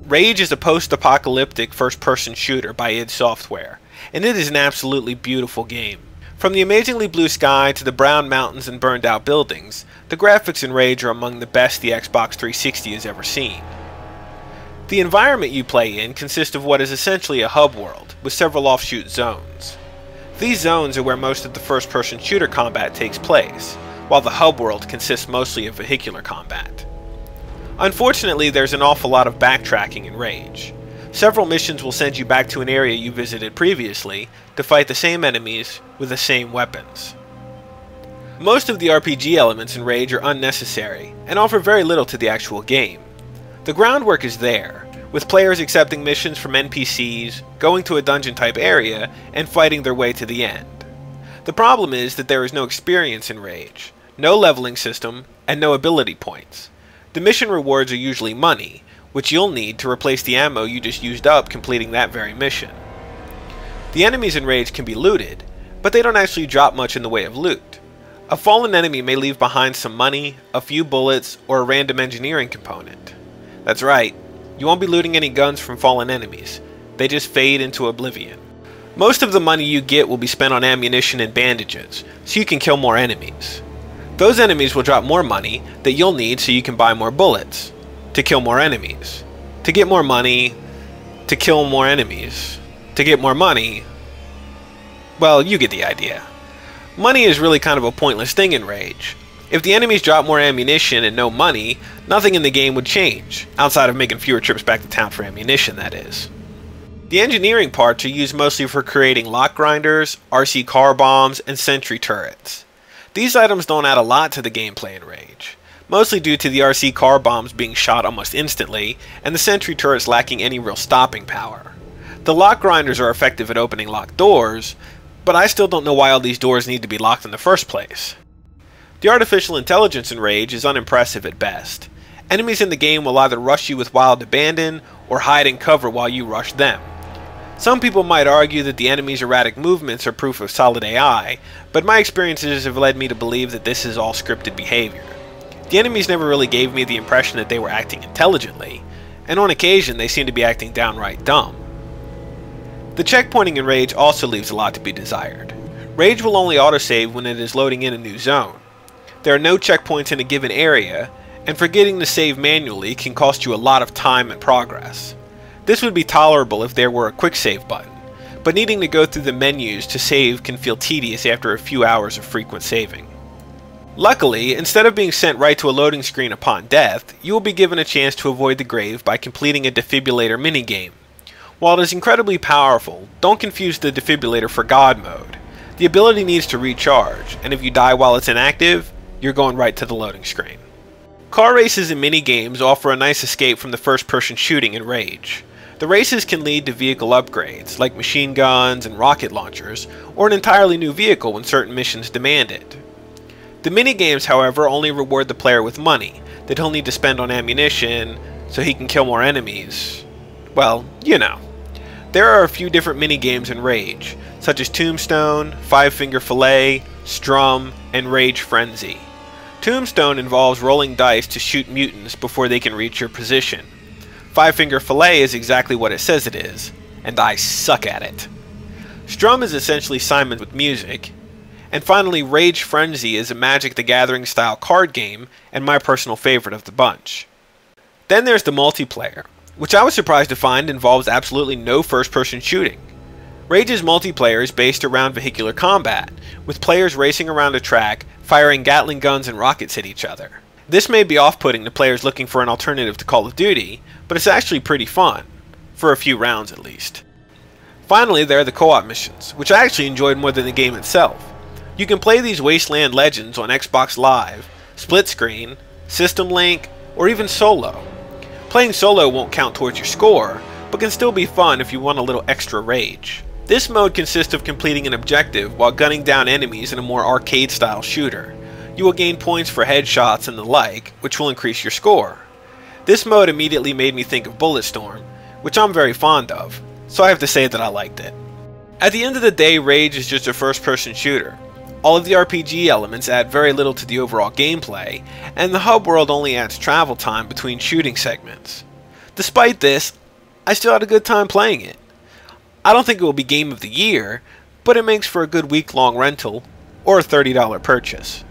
Rage is a post-apocalyptic first-person shooter by id Software, and it is an absolutely beautiful game. From the amazingly blue sky to the brown mountains and burned out buildings, the graphics in Rage are among the best the Xbox 360 has ever seen. The environment you play in consists of what is essentially a hub world, with several offshoot zones. These zones are where most of the first-person shooter combat takes place, while the hub world consists mostly of vehicular combat. Unfortunately, there's an awful lot of backtracking in Rage. Several missions will send you back to an area you visited previously to fight the same enemies with the same weapons. Most of the RPG elements in Rage are unnecessary and offer very little to the actual game. The groundwork is there, with players accepting missions from NPCs, going to a dungeon-type area, and fighting their way to the end. The problem is that there is no experience in Rage, no leveling system, and no ability points. The mission rewards are usually money, which you'll need to replace the ammo you just used up completing that very mission. The enemies in Rage can be looted, but they don't actually drop much in the way of loot. A fallen enemy may leave behind some money, a few bullets, or a random engineering component. That's right, you won't be looting any guns from fallen enemies. They just fade into oblivion. Most of the money you get will be spent on ammunition and bandages, so you can kill more enemies. Those enemies will drop more money that you'll need so you can buy more bullets, to kill more enemies, to get more money, to kill more enemies, to get more money. Well, you get the idea. Money is really kind of a pointless thing in Rage. If the enemies drop more ammunition and no money, nothing in the game would change, outside of making fewer trips back to town for ammunition, that is. The engineering parts are used mostly for creating lock grinders, RC car bombs, and sentry turrets. These items don't add a lot to the gameplay in Rage, mostly due to the RC car bombs being shot almost instantly, and the sentry turrets lacking any real stopping power. The lock grinders are effective at opening locked doors, but I still don't know why all these doors need to be locked in the first place. The artificial intelligence in Rage is unimpressive at best. Enemies in the game will either rush you with wild abandon, or hide in cover while you rush them. Some people might argue that the enemy's erratic movements are proof of solid AI, but my experiences have led me to believe that this is all scripted behavior. The enemies never really gave me the impression that they were acting intelligently, and on occasion they seem to be acting downright dumb. The checkpointing in Rage also leaves a lot to be desired. Rage will only autosave when it is loading in a new zone. There are no checkpoints in a given area, and forgetting to save manually can cost you a lot of time and progress. This would be tolerable if there were a quick save button, but needing to go through the menus to save can feel tedious after a few hours of frequent saving. Luckily, instead of being sent right to a loading screen upon death, you will be given a chance to avoid the grave by completing a defibrillator minigame. While it is incredibly powerful, don't confuse the defibrillator for God mode. The ability needs to recharge, and if you die while it's inactive, you're going right to the loading screen. Car races and minigames offer a nice escape from the first-person shooting in Rage. The races can lead to vehicle upgrades, like machine guns and rocket launchers, or an entirely new vehicle when certain missions demand it. The minigames, however, only reward the player with money that he'll need to spend on ammunition so he can kill more enemies. Well, you know. There are a few different minigames in Rage, such as Tombstone, Five Finger Fillet, Strum, and Rage Frenzy. Tombstone involves rolling dice to shoot mutants before they can reach your position. Five Finger Fillet is exactly what it says it is, and I suck at it. Strum is essentially Simon with music. And finally, Rage Frenzy is a Magic the Gathering style card game, and my personal favorite of the bunch. Then there's the multiplayer, which I was surprised to find involves absolutely no first-person shooting. Rage's multiplayer is based around vehicular combat, with players racing around a track, firing Gatling guns and rockets at each other. This may be off-putting to players looking for an alternative to Call of Duty, but it's actually pretty fun, for a few rounds at least. Finally, there are the co-op missions, which I actually enjoyed more than the game itself. You can play these Wasteland Legends on Xbox Live, split screen, System Link, or even solo. Playing solo won't count towards your score, but can still be fun if you want a little extra rage. This mode consists of completing an objective while gunning down enemies in a more arcade-style shooter. You will gain points for headshots and the like, which will increase your score. This mode immediately made me think of Bulletstorm, which I'm very fond of, so I have to say that I liked it. At the end of the day, Rage is just a first-person shooter. All of the RPG elements add very little to the overall gameplay, and the hub world only adds travel time between shooting segments. Despite this, I still had a good time playing it. I don't think it will be Game of the Year, but it makes for a good week-long rental or a $30 purchase.